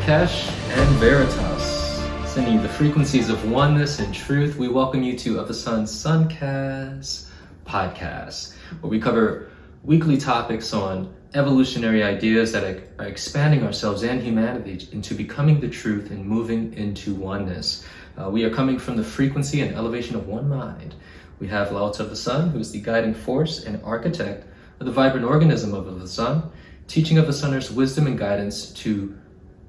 Nikesh and Veritas, sending you the frequencies of oneness and truth. We welcome you to Of the Sun's Suncast podcast, where we cover weekly topics on evolutionary ideas that are expanding ourselves and humanity into becoming the truth and moving into oneness. We are coming from the frequency and elevation of one mind. We have Lao Tzu of the Sun, who is the guiding force and architect of the vibrant organism of the Sun, teaching of the Sunner's wisdom and guidance to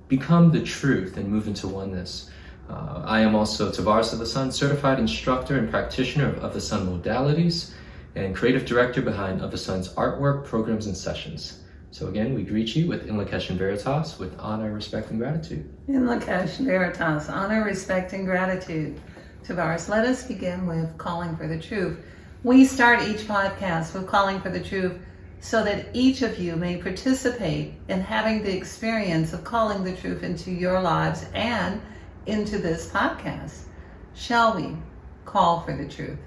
become the truth and move into oneness. I am also Tavares of the Sun, certified instructor and practitioner of the Sun modalities and creative director behind Of the Sun's artwork, programs, and sessions. So again, we greet you with Nikesh and Veritas with honor, respect, and gratitude. Nikesh, Veritas, honor, respect, and gratitude. Tavares, let us begin with calling for the truth. We start each podcast with calling for the truth so that each of you may participate in having the experience of calling the truth into your lives and into this podcast. Shall we call for the truth?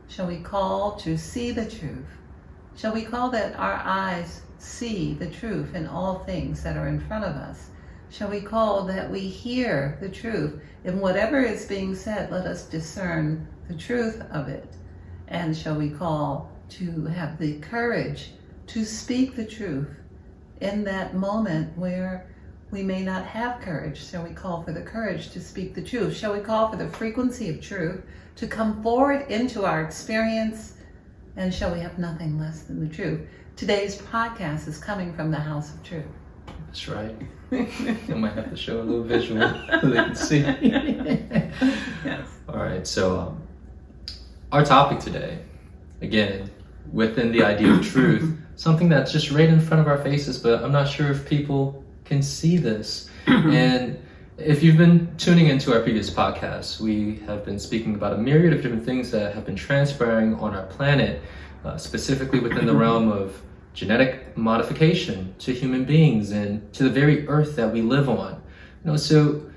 Shall we call to see the truth? Shall we call that our eyes see the truth in all things that are in front of us? Shall we call that we hear the truth? In whatever is being said, let us discern the truth of it. And shall we call to have the courage to speak the truth in that moment where we may not have courage? Shall we call for the courage to speak the truth? Shall we call for the frequency of truth to come forward into our experience? And shall we have nothing less than the truth? Today's podcast is coming from the House of Truth. That's right. I might have to show a little visual so they can see. Yes. All right, so our topic today, again, within the idea of truth, something that's just right in front of our faces, but I'm not sure if people can see this. And if you've been tuning into our previous podcasts, we have been speaking about a myriad of different things that have been transpiring on our planet, specifically within the realm of genetic modification to human beings and to the very earth that we live on. So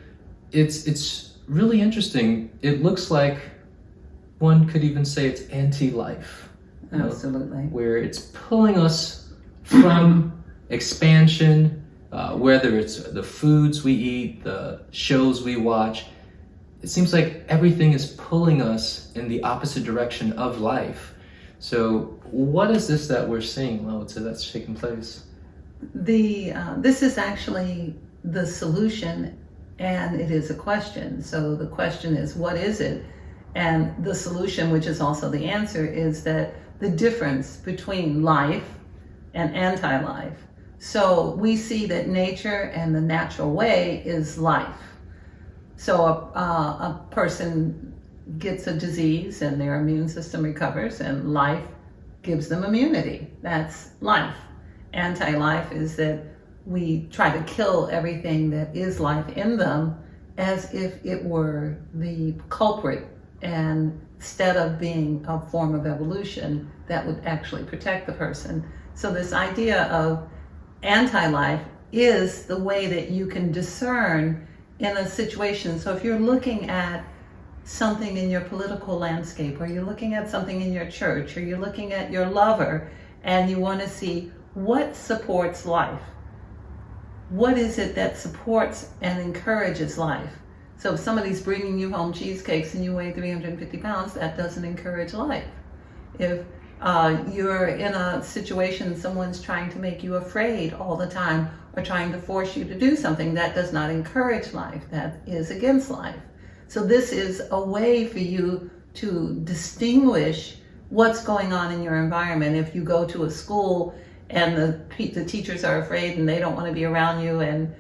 it's really interesting. It looks like one could even say it's anti-life. Absolutely. Where it's pulling us from expansion, whether it's the foods we eat, the shows we watch. It seems like everything is pulling us in the opposite direction of life. So what is this that we're seeing, Lao Tzu, that's taking place? This is actually the solution, and it is a question. So the question is, what is it? And the solution, which is also the answer, is that the difference between life and anti-life. So we see that nature and the natural way is life. So a person gets a disease and their immune system recovers, and life gives them immunity. That's life. Anti-life is that we try to kill everything that is life in them as if it were the culprit, and instead of being a form of evolution that would actually protect the person. So this idea of anti-life is the way that you can discern in a situation. So if you're looking at something in your political landscape, or you're looking at something in your church, or you're looking at your lover, and you want to see what supports life. What is it that supports and encourages life? So if somebody's bringing you home cheesecakes and you weigh 350 pounds, that doesn't encourage life. If you're in a situation, someone's trying to make you afraid all the time, or trying to force you to do something, that does not encourage life. That is against life. So this is a way for you to distinguish what's going on in your environment. If you go to a school and the teachers are afraid and they don't want to be around you, and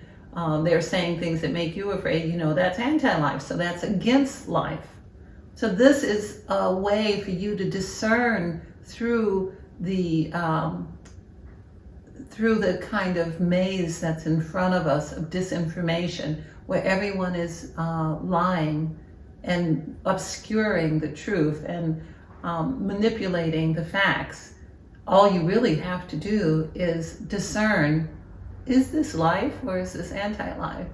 they're saying things that make you afraid, that's anti-life. So that's against life. So this is a way for you to discern through the kind of maze that's in front of us of disinformation, where everyone is lying and obscuring the truth and manipulating the facts. All you really have to do is discern, is this life or is this anti-life?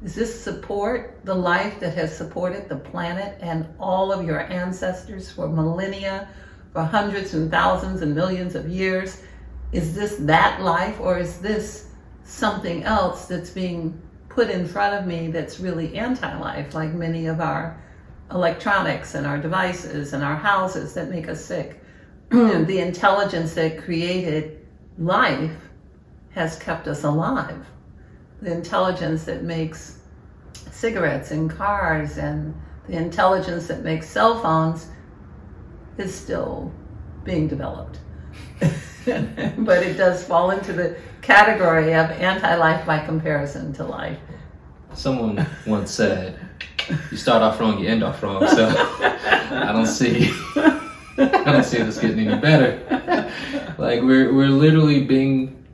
Does this support the life that has supported the planet and all of your ancestors for millennia, for hundreds and thousands and millions of years? Is this that life, or is this something else that's being put in front of me that's really anti-life, like many of our electronics and our devices and our houses that make us sick. The intelligence that created life has kept us alive. The intelligence that makes cigarettes and cars and the intelligence that makes cell phones is still being developed. But it does fall into the category of anti-life by comparison to life. Someone once said, you start off wrong, you end off wrong. So I don't see this getting any better. Like we're literally being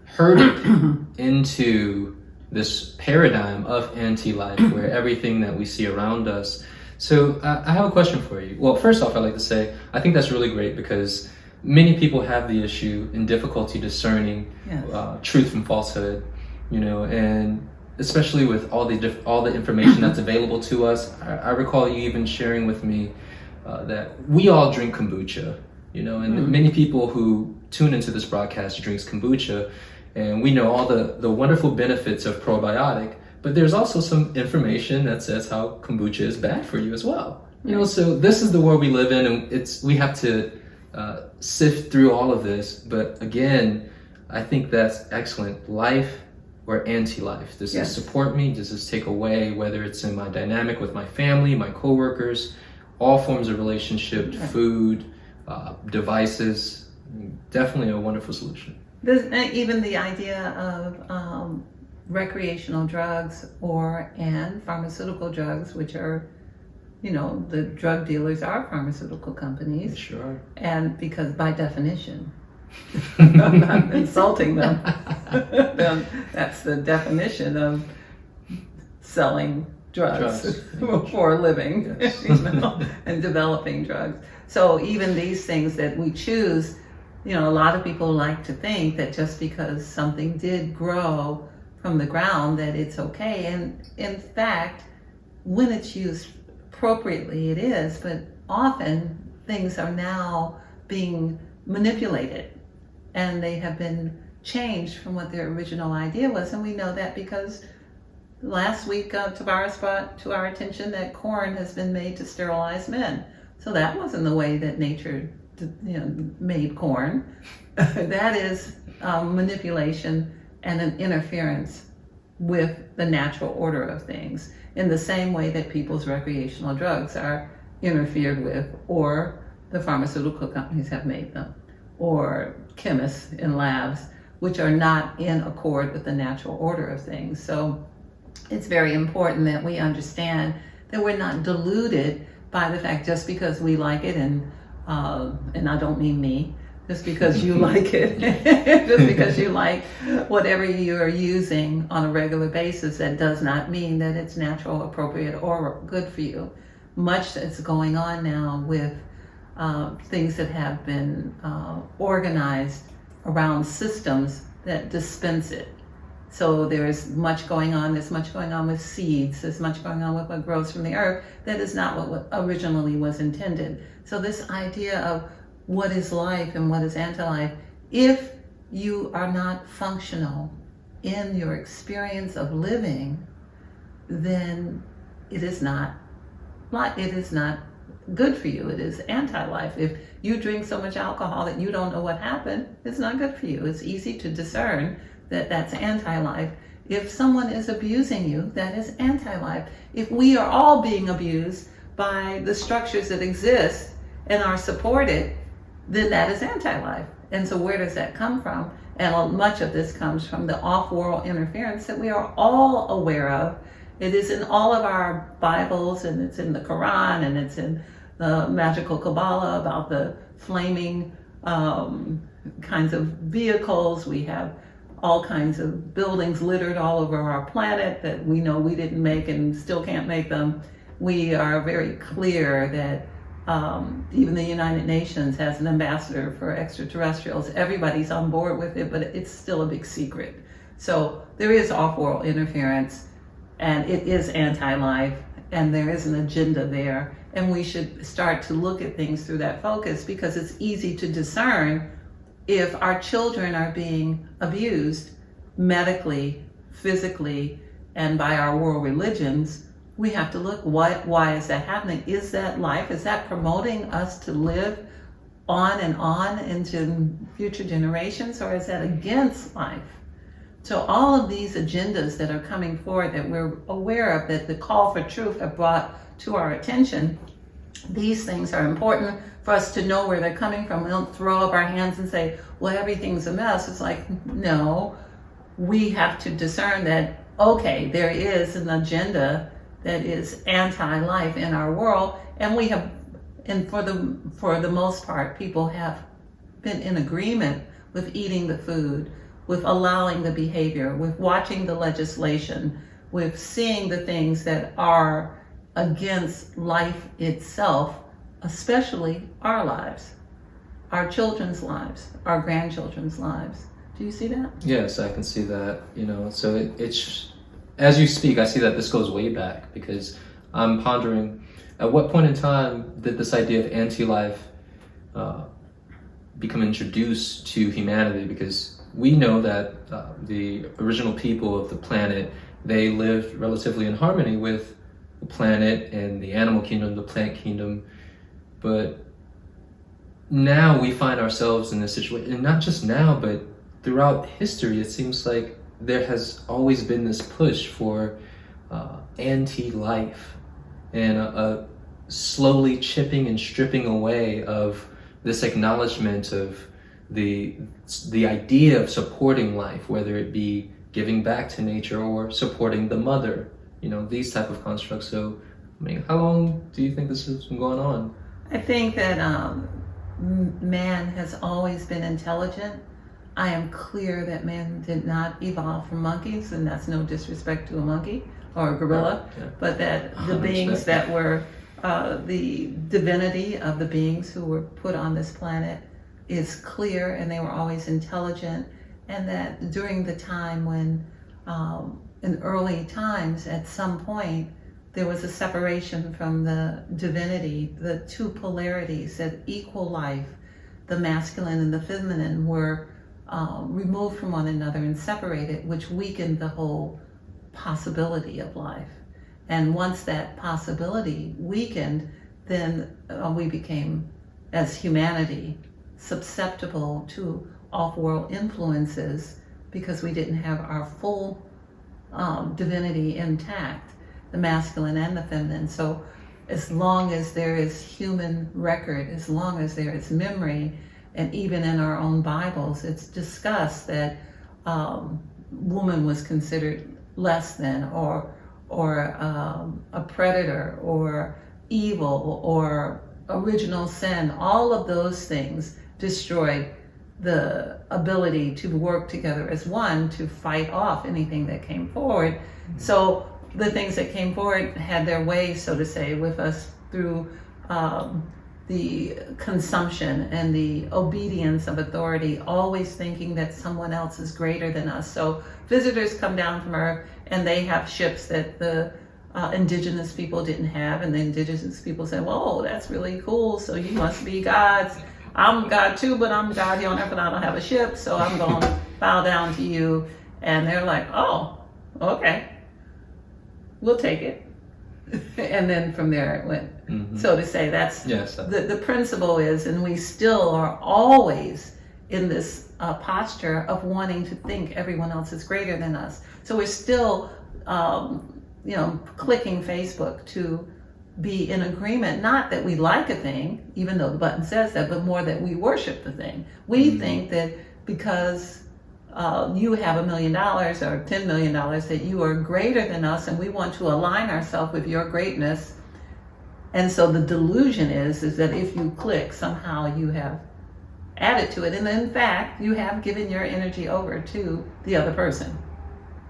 herded into this paradigm of anti-life where everything that we see around us. So I have a question for you. Well, first off, I'd like to say, I think that's really great because many people have the issue and difficulty discerning truth from falsehood, and especially with all the information that's available to us. I recall you even sharing with me that we all drink kombucha, and many people who tune into this broadcast drinks kombucha, and we know all the wonderful benefits of probiotic, but there's also some information that says how kombucha is bad for you as well. So this is the world we live in, and we have to sift through all of this. But again, I think that's excellent. Life or anti-life. Does this support me? Does this take away? Whether it's in my dynamic with my family, my coworkers, all forms of relationship, food, devices. Definitely a wonderful solution. Even the idea of recreational drugs and pharmaceutical drugs, which are, the drug dealers are pharmaceutical companies. Sure. And because by definition, I'm not insulting them. That's the definition of selling drugs. For a living, yes. And developing drugs. So even these things that we choose, a lot of people like to think that just because something did grow from the ground that it's okay. And in fact, when it's used appropriately, it is, but often things are now being manipulated and they have been changed from what their original idea was. And we know that because last week Tavares brought to our attention that corn has been made to sterilize men. So that wasn't the way that nature made corn. That is manipulation and an interference with the natural order of things, in the same way that people's recreational drugs are interfered with, or the pharmaceutical companies have made them, or chemists in labs, which are not in accord with the natural order of things. So it's very important that we understand that we're not deluded by the fact just because we like it, and I don't mean me, just because you like it, just because you like whatever you are using on a regular basis, that does not mean that it's natural, appropriate, or good for you. Much that's going on now with things that have been organized around systems that dispense it. So there's much going on. There's much going on with seeds. There's much going on with what grows from the earth that is not what originally was intended. So this idea of what is life and what is anti-life, if you are not functional in your experience of living, then it is not good for you. It is anti-life. If you drink so much alcohol that you don't know what happened, it's not good for you. It's easy to discern that that's anti-life. If someone is abusing you, that is anti-life. If we are all being abused by the structures that exist and are supported, then that is anti-life. And so where does that come from? And much of this comes from the off-world interference that we are all aware of. It is in all of our Bibles, and it's in the Quran, and it's in the magical Kabbalah about the flaming kinds of vehicles. We have all kinds of buildings littered all over our planet that we know we didn't make and still can't make them. We are very clear that even the United Nations has an ambassador for extraterrestrials. Everybody's on board with it, but it's still a big secret. So there is off-world interference, and it is anti-life, and there is an agenda there. And we should start to look at things through that focus, because it's easy to discern if our children are being abused medically, physically, and by our world religions, we have to look, why is that happening? Is that life? Is that promoting us to live on and on into future generations, or is that against life? So all of these agendas that are coming forward that we're aware of, that the call for truth have brought to our attention, these things are important for us to know where they're coming from. We don't throw up our hands and say, well, everything's a mess. It's like, no, we have to discern that, okay, there is an agenda that is anti-life in our world, and we have, and for the most part, people have been in agreement with eating the food, with allowing the behavior, with watching the legislation, with seeing the things that are against life itself, especially our lives, our children's lives, our grandchildren's lives. Do you see that? Yes, I can see that. So it's as you speak, I see that this goes way back, because I'm pondering, at what point in time did this idea of anti-life become introduced to humanity? Because we know that the original people of the planet, they lived relatively in harmony with the planet and the animal kingdom, the plant kingdom. But now we find ourselves in this situation, and not just now, but throughout history, it seems like there has always been this push for anti-life and a slowly chipping and stripping away of this acknowledgement of the idea of supporting life, whether it be giving back to nature or supporting the mother, these type of constructs. So, how long do you think this has been going on? I think that man has always been intelligent. I am clear that man did not evolve from monkeys, and that's no disrespect to a monkey or a gorilla, but that the beings that were the divinity of the beings who were put on this planet is clear, and they were always intelligent, and that during the time when, in early times, at some point, there was a separation from the divinity, the two polarities that equal life, the masculine and the feminine, were removed from one another and separated, which weakened the whole possibility of life. And once that possibility weakened, then we became, as humanity, susceptible to off-world influences, because we didn't have our full divinity intact, the masculine and the feminine. So as long as there is human record, as long as there is memory, and even in our own Bibles, it's discussed that woman was considered less than, or a predator, or evil, or original sin. All of those things destroyed the ability to work together as one to fight off anything that came forward. Mm-hmm. So the things that came forward had their way, so to say, with us through the consumption and the obedience of authority, always thinking that someone else is greater than us. So visitors come down from Earth and they have ships that the indigenous people didn't have, and the indigenous people say, whoa, that's really cool, so you must be gods. I'm God too, but I'm God here on Earth and I don't have a ship, so I'm going to bow down to you. And they're like, oh, okay, we'll take it. And then from there it went. Mm-hmm. So to say, that's the principle is, and we still are always in this posture of wanting to think everyone else is greater than us. So we're still, clicking Facebook to be in agreement, not that we like a thing, even though the button says that, but more that we worship the thing. We think that because you have $1 million or $10 million, that you are greater than us, and we want to align ourselves with your greatness. And so the delusion is that if you click, somehow you have added to it, and in fact you have given your energy over to the other person,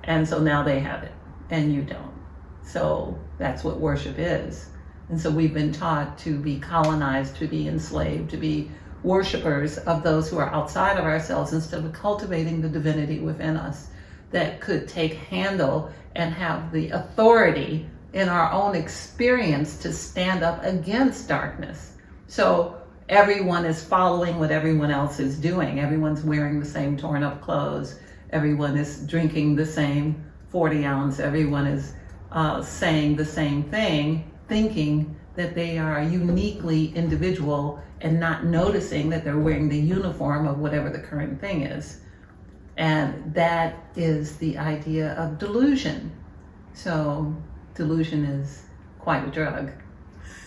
and so now they have it and you don't. So that's what worship is. And so we've been taught to be colonized, to be enslaved, to be worshipers of those who are outside of ourselves, instead of cultivating the divinity within us that could handle and have the authority in our own experience to stand up against darkness. So everyone is following what everyone else is doing. Everyone's wearing the same torn up clothes. Everyone is drinking the same 40 ounce. Everyone is saying the same thing, thinking that they are uniquely individual and not noticing that they're wearing the uniform of whatever the current thing is. And that is the idea of delusion. So delusion is quite a drug.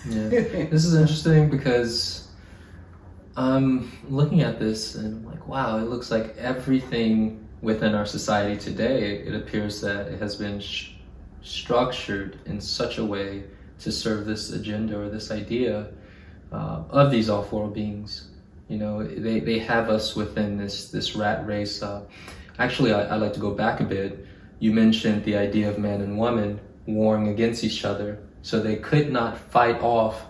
Yeah, this is interesting because I'm looking at this and I'm like, wow, it looks like everything within our society today, it appears that it has been structured in such a way to serve this agenda or this idea of these all-four beings. You know, they have us within this rat race. Actually, I'd like to go back a bit. You mentioned the idea of man and woman warring against each other, so they could not fight off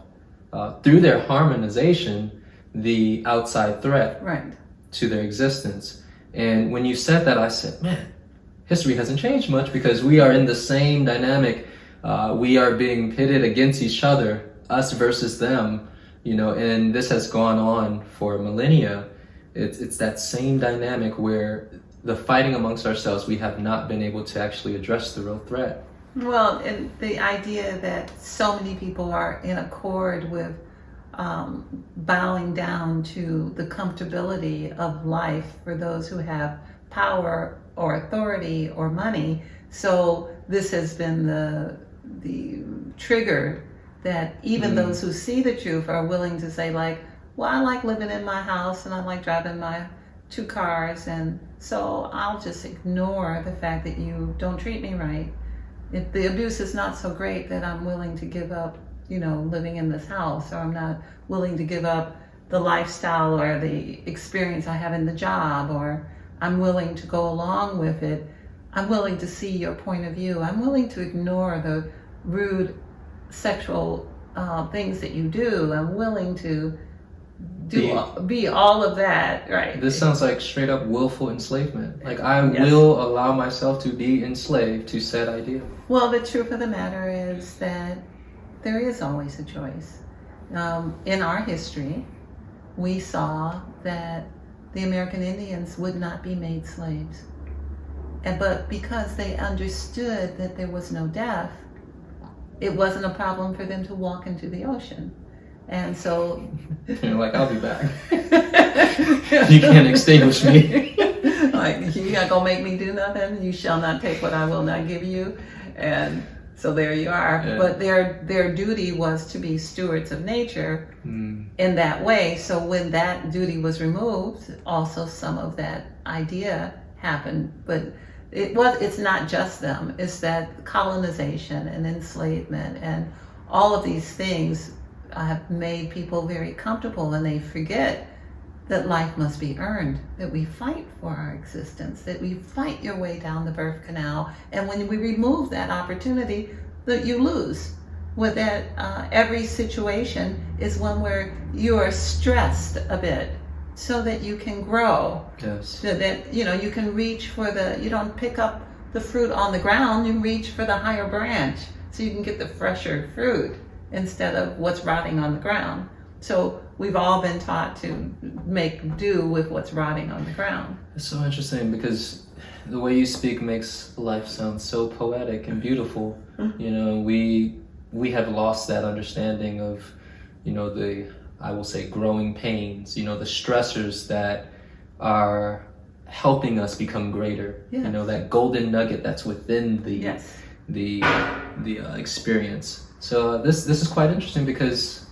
through their harmonization the outside threat Right. to their existence. And when you said that, I said, man, history hasn't changed much because we are in the same dynamic. We are being pitted against each other, us versus them, you know, and this has gone on for millennia. It's that same dynamic where the fighting amongst ourselves, we have not been able to actually address the real threat. Well, and the idea that so many people are in accord with bowing down to the comfortability of life for those who have power or authority or money. So this has been the trigger that even those who see the truth are willing to say, like, well, I like living in my house and I like driving my 2 cars, and so I'll just ignore the fact that you don't treat me right. If the abuse is not so great, that I'm willing to give up, you know, living in this house, or I'm not willing to give up the lifestyle or the experience I have in the job, or I'm willing to go along with it. I'm willing to see your point of view. I'm willing to ignore the rude sexual things that you do. I'm willing to be all of that, right? This sounds like straight up willful enslavement. Like I Yes. will allow myself to be enslaved to said idea. Well, the truth of the matter is that there is always a choice. In our history, we saw that the American Indians would not be made slaves. But because they understood that there was no death, it wasn't a problem for them to walk into the ocean. And so... You're like, I'll be back. You can't extinguish me. Like, you're not going to make me do nothing. You shall not take what I will not give you. And so there you are. Yeah. But their duty was to be stewards of nature in that way. So when that duty was removed, also some of that idea happened. But it's not just them. It's that colonization and enslavement and all of these things have made people very comfortable, and they forget that life must be earned, that we fight for our existence, that we fight your way down the birth canal. And when we remove that opportunity, that you lose. With that, every situation is one where you are stressed a bit so that you can grow. Yes. So that, you know, you can reach for you don't pick up the fruit on the ground, you reach for the higher branch so you can get the fresher fruit instead of what's rotting on the ground. So we've all been taught to make do with what's rotting on the ground. It's so interesting because the way you speak makes life sound so poetic and beautiful. You know, we have lost that understanding of, you know, I will say growing pains, you know, the stressors that are helping us become greater. Yes. You know, that golden nugget that's within the Yes. the experience. So this is quite interesting because,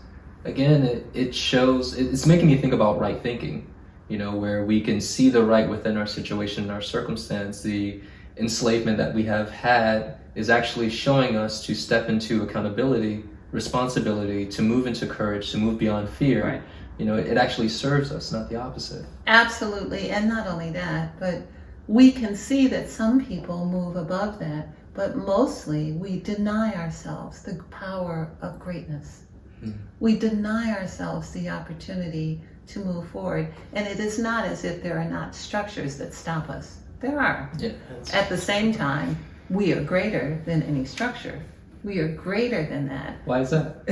again, it shows, it's making me think about right thinking, you know, where we can see the right within our situation and our circumstance. The enslavement that we have had is actually showing us to step into accountability, responsibility, to move into courage, to move beyond fear. Right. You know, it actually serves us, not the opposite. Absolutely. And not only that, but we can see that some people move above that, but mostly we deny ourselves the power of greatness. We deny ourselves the opportunity to move forward. And it is not as if there are not structures that stop us. There are. Yeah. At the same time, we are greater than any structure. We are greater than that. Why is that?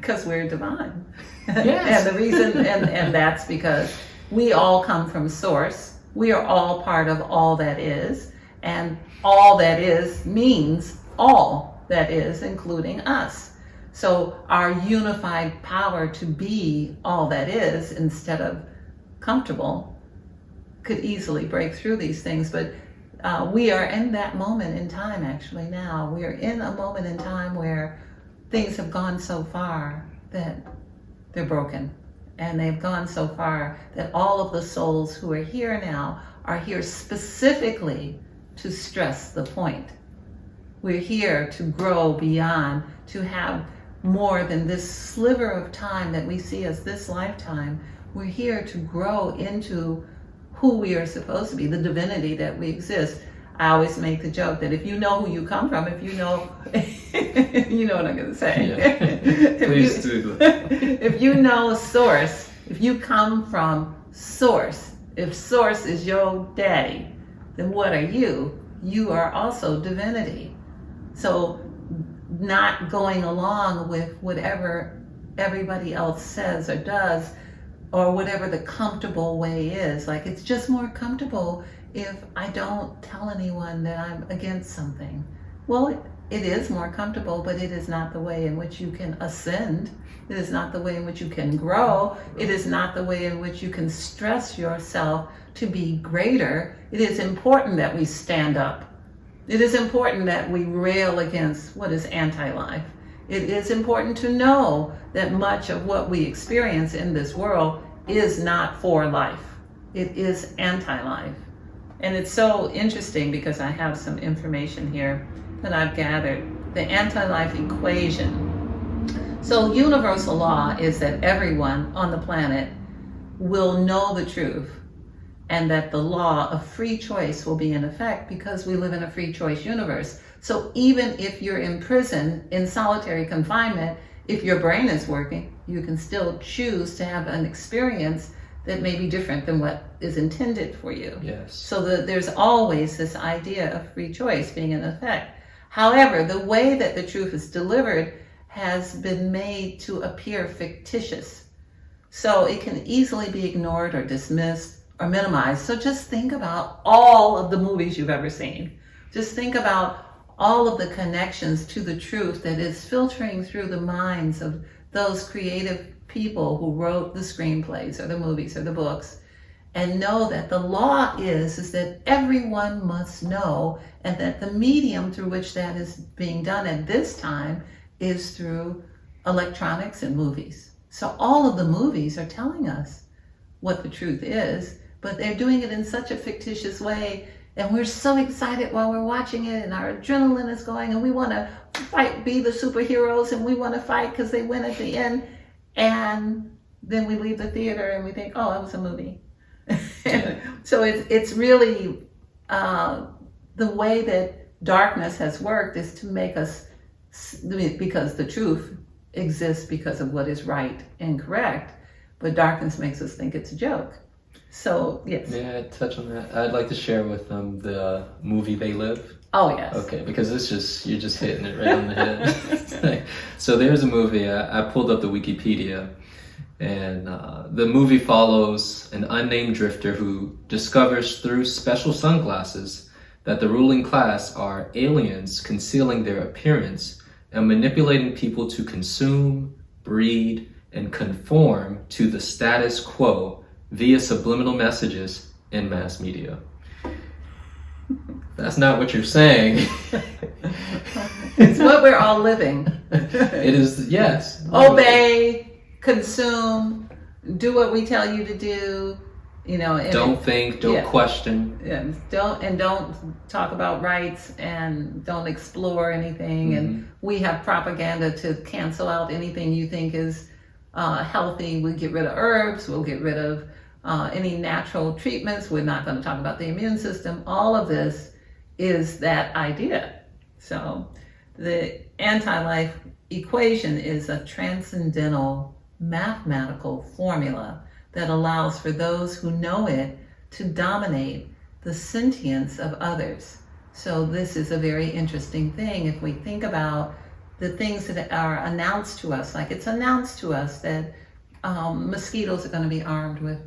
Because we're divine. Yes. And the reason, and that's because we all come from source. We are all part of all that is. And all that is means all that is, including us. So our unified power to be all that is instead of comfortable could easily break through these things. But we are in that moment in time actually now. We are in a moment in time where things have gone so far that they're broken. And they've gone so far that all of the souls who are here now are here specifically to stress the point. We're here to grow beyond, to have more than this sliver of time that we see as this lifetime. We're here to grow into who we are supposed to be, the divinity that we exist. I always make the joke that if you know who you come from, if you know, you know what I'm going to say. Yeah. Please do that. If you know source, if you come from source, if source is your daddy, then what are you? You are also divinity. So not going along with whatever everybody else says or does, or whatever the comfortable way is. Like, it's just more comfortable if I don't tell anyone that I'm against something. Well, it is more comfortable, but it is not the way in which you can ascend. It is not the way in which you can grow. It is not the way in which you can stress yourself to be greater. It is important that we stand up. It is important that we rail against what is anti-life. It is important to know that much of what we experience in this world is not for life. It is anti-life. And it's so interesting because I have some information here that I've gathered. The anti-life equation. So universal law is that everyone on the planet will know the truth, and that the law of free choice will be in effect because we live in a free choice universe. So even if you're in prison, in solitary confinement, if your brain is working, you can still choose to have an experience that may be different than what is intended for you. Yes. So there's always this idea of free choice being in effect. However, the way that the truth is delivered has been made to appear fictitious. So it can easily be ignored or dismissed or minimized. So just think about all of the movies you've ever seen. Just think about all of the connections to the truth that is filtering through the minds of those creative people who wrote the screenplays or the movies or the books, and know that the law is that everyone must know, and that the medium through which that is being done at this time is through electronics and movies. So all of the movies are telling us what the truth is, but they're doing it in such a fictitious way, and we're so excited while we're watching it, and our adrenaline is going, and we want to fight, be the superheroes, and we want to fight because they win at the end, and then we leave the theater and we think, oh, it was a movie. So it's really the way that darkness has worked is to make us, because the truth exists because of what is right and correct, but darkness makes us think it's a joke. So, yes. May I touch on that? I'd like to share with them the movie They Live. Oh, yes. Okay, because you're just hitting it right on the head. So there's a movie, I pulled up the Wikipedia, and the movie follows an unnamed drifter who discovers through special sunglasses that the ruling class are aliens concealing their appearance and manipulating people to consume, breed, and conform to the status quo via subliminal messages in mass media. That's not what you're saying. It's what we're all living. It is, yes. Obey, consume, do what we tell you to do. Don't think, don't question. Yeah, don't talk about rights, and don't explore anything. Mm-hmm. And we have propaganda to cancel out anything you think is healthy. We get rid of herbs. We'll get rid of any natural treatments. We're not going to talk about the immune system. All of this is that idea. So the anti-life equation is a transcendental mathematical formula that allows for those who know it to dominate the sentience of others. So this is a very interesting thing if we think about the things that are announced to us. Like, it's announced to us that mosquitoes are going to be armed with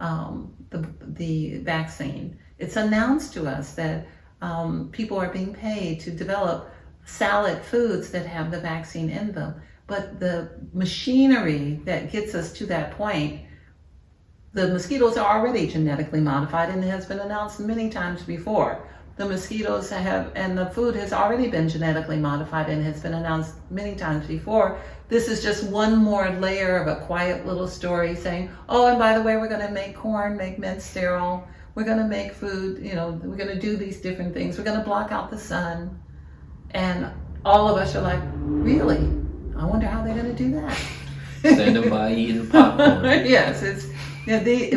the vaccine. It's announced to us that people are being paid to develop salad foods that have the vaccine in them. But the machinery that gets us to that point, the mosquitoes are already genetically modified, and it has been announced many times before. The mosquitoes and the food has already been genetically modified and has been announced many times before. This is just one more layer of a quiet little story saying, oh, and by the way, we're going to make corn, make mint sterile. We're going to make food, we're going to do these different things. We're going to block out the sun. And all of us are like, really? I wonder how they're going to do that. Standing by eating popcorn. Yes,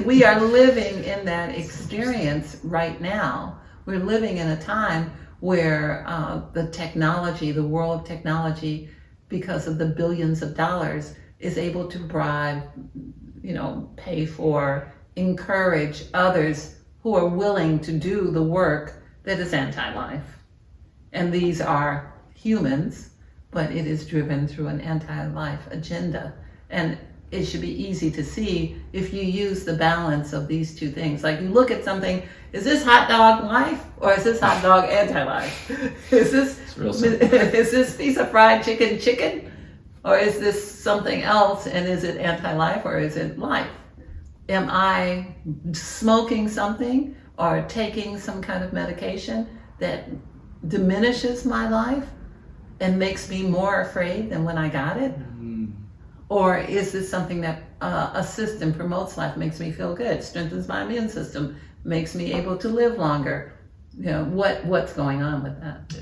we are living in that experience right now. We're living in a time where the technology, the world of technology, because of the billions of dollars, is able to bribe, pay for, encourage others who are willing to do the work that is anti-life. And these are humans, but it is driven through an anti-life agenda. And it should be easy to see if you use the balance of these two things. Like you look at something, is this hot dog life or is this hot dog anti-life? Is this piece of fried chicken or is this something else, and is it anti-life or is it life? Am I smoking something or taking some kind of medication that diminishes my life and makes me more afraid than when I got it? Or is this something that assists and promotes life, makes me feel good, strengthens my immune system, makes me able to live longer? What's going on with that? Yeah.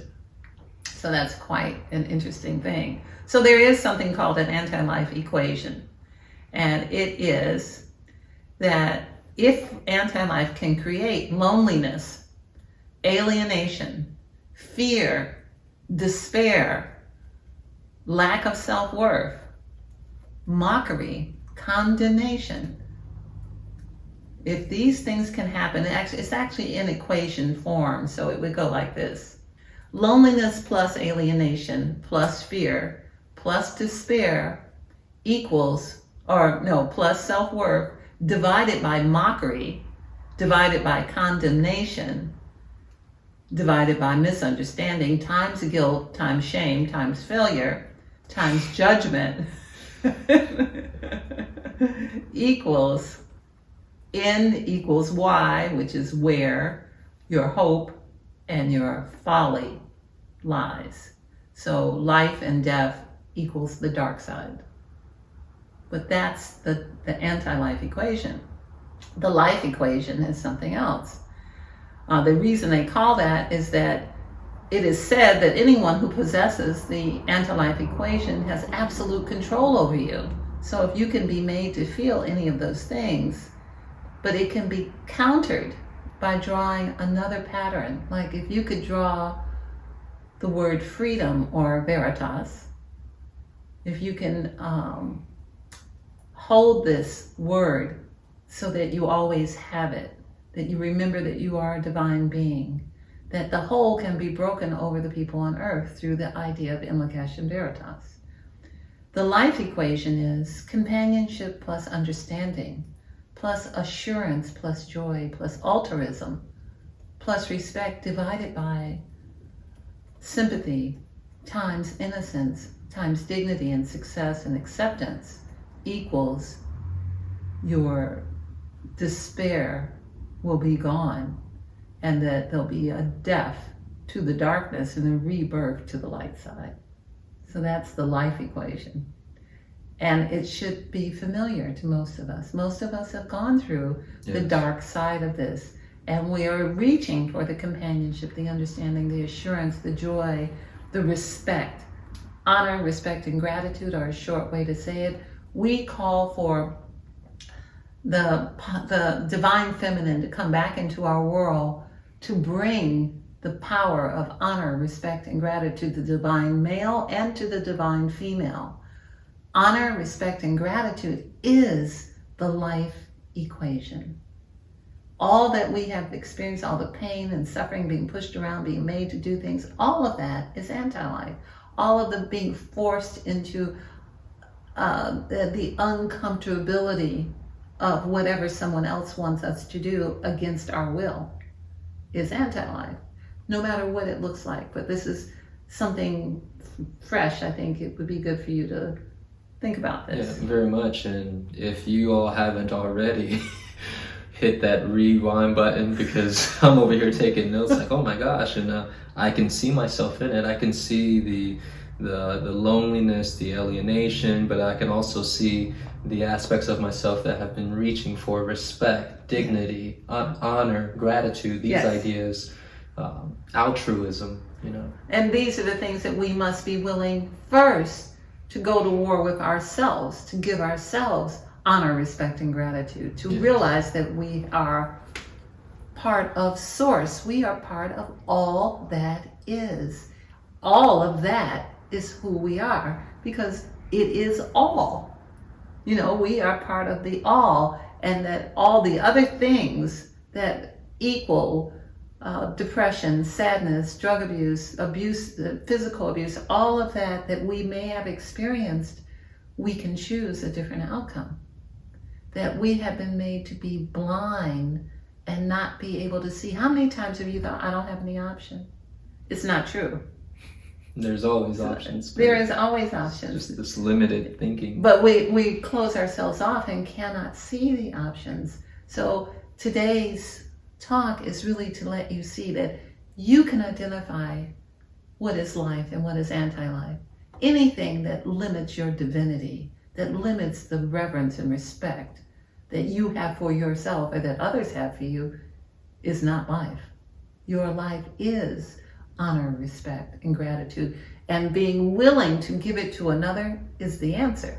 So that's quite an interesting thing. So there is something called an anti-life equation. And it is that if anti-life can create loneliness, alienation, fear, despair, lack of self-worth, mockery, condemnation. If these things can happen, it's actually in equation form, so it would go like this. Loneliness plus alienation plus fear plus despair plus self-worth divided by mockery, divided by condemnation, divided by misunderstanding, times guilt, times shame, times failure, times judgment, equals N equals Y, which is where your hope and your folly lies. So life and death equals the dark side. But that's the anti-life equation. The life equation is something else. The reason they call that is that it is said that anyone who possesses the anti-life equation has absolute control over you. So if you can be made to feel any of those things, but it can be countered by drawing another pattern. Like if you could draw the word freedom or veritas, if you can hold this word so that you always have it, that you remember that you are a divine being, that the whole can be broken over the people on earth through the idea of Inlakesh and Veritas. The life equation is companionship plus understanding, plus assurance plus joy, plus altruism, plus respect divided by sympathy, times innocence, times dignity and success and acceptance equals your despair will be gone, and that there'll be a death to the darkness and a rebirth to the light side. So that's the life equation. And it should be familiar to most of us. Most of us have gone through the dark side of this, and we are reaching for the companionship, the understanding, the assurance, the joy, the respect. Honor, respect, and gratitude are a short way to say it. We call for the divine feminine to come back into our world to bring the power of honor, respect, and gratitude to the divine male and to the divine female. Honor, respect, and gratitude is the life equation. All that we have experienced, all the pain and suffering, being pushed around, being made to do things, all of that is anti-life. All of the being forced into the uncomfortability of whatever someone else wants us to do against our will is anti-life. no matter what it looks like. But this is something fresh. I think it would be good for you to think about this. Yeah, very much. And if you all haven't already, hit that rewind button, because I'm over here taking notes like, oh my gosh, and I can see myself in it. I can see the loneliness, the alienation, but I can also see the aspects of myself that have been reaching for respect, dignity, honor, gratitude, these Yes. ideas, altruism, And these are the things that we must be willing first to go to war with ourselves, to give ourselves honor, respect, and gratitude, to Yes. realize that we are part of Source. We are part of all that is. All of that is who we are, because it is all. We are part of the all, and that all the other things that equal depression, sadness, drug abuse, physical abuse, all of that we may have experienced, we can choose a different outcome. That we have been made to be blind and not be able to see. How many times have you thought, I don't have any option? It's not true. There's always options. There is always options. Just this limited thinking. But we close ourselves off and cannot see the options. So today's talk is really to let you see that you can identify what is life and what is anti-life. Anything that limits your divinity, that limits the reverence and respect that you have for yourself or that others have for you, is not life. Your life is honor, respect, and gratitude. And being willing to give it to another is the answer.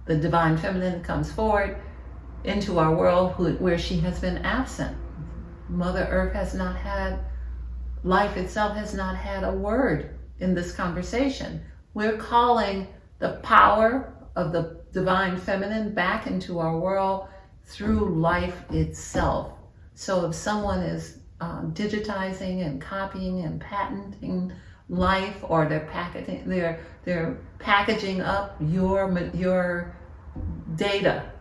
The divine feminine comes forward into our world where she has been absent. Mother Earth has not had, life itself has not had a word in this conversation. We're calling the power of the divine feminine back into our world through life itself. So if someone is digitizing and copying and patenting life, or they're packaging up your data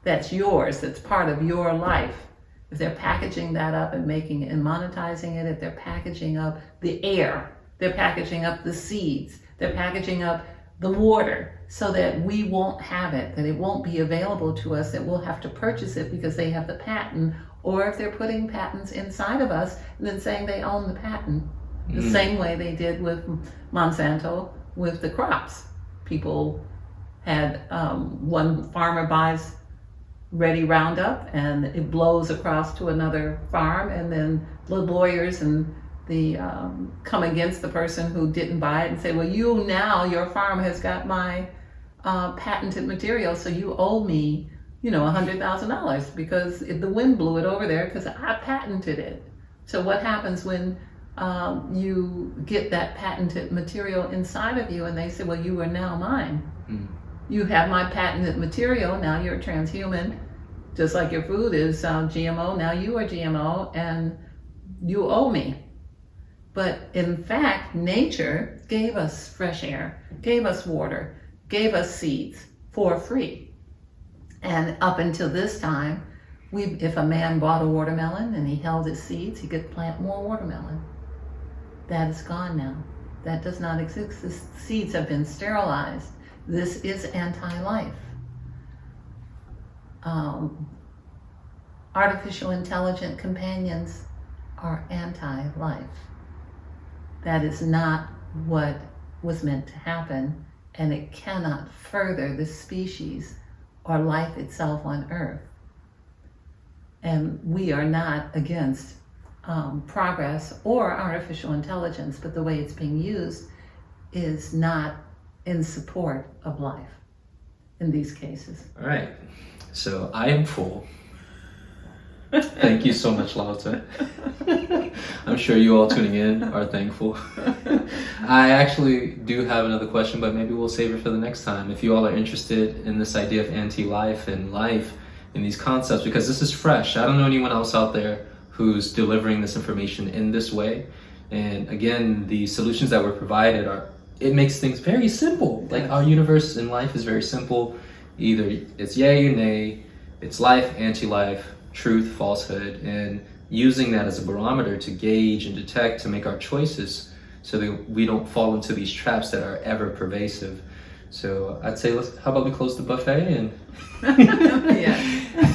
that's yours, that's part of your life. If they're packaging that up and making it and monetizing it, if they're packaging up the air, they're packaging up the seeds, they're packaging up the water, so that we won't have it, that it won't be available to us, that we'll have to purchase it because they have the patent, or if they're putting patents inside of us and then saying they own the patent, the same way they did with Monsanto with the crops. People had one farmer buys ready Roundup and it blows across to another farm, and then the lawyers and the come against the person who didn't buy it and say, well, your farm has got my patented material, so you owe me $100,000 because the wind blew it over there because I patented it. So what happens when you get that patented material inside of you and they say, well, you are now mine. You have my patented material, now you're transhuman, just like your food is GMO, now you are GMO and you owe me. But in fact, nature gave us fresh air, gave us water, gave us seeds for free. And up until this time, if a man bought a watermelon and he held his seeds, he could plant more watermelon. That is gone now. That does not exist. The seeds have been sterilized. This is anti-life. Artificial intelligent companions are anti-life. That is not what was meant to happen, and it cannot further the species or life itself on Earth. And we are not against progress or artificial intelligence, but the way it's being used is not in support of life in these cases. All right, so I am full. Thank you so much, Lauta. I'm sure you all tuning in are thankful. I actually do have another question, but maybe we'll save it for the next time. If you all are interested in this idea of anti-life and life and these concepts, because this is fresh. I don't know anyone else out there who's delivering this information in this way. And again, the solutions that were provided it makes things very simple. Like our universe in life is very simple. Either it's yay or nay, it's life, anti-life, truth, falsehood, and using that as a barometer to gauge and detect, to make our choices so that we don't fall into these traps that are ever pervasive. So I'd say, how about we close the buffet and,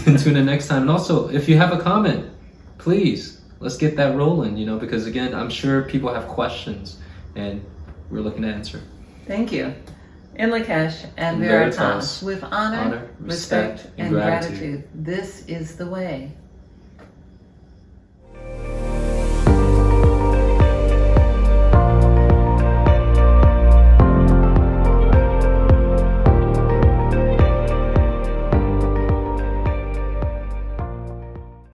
and tune in next time. And also, if you have a comment, please, let's get that rolling, because again, I'm sure people have questions and we're looking to answer. Thank you. In Lakesh and Veritas, with honor, respect, and gratitude. This is the way.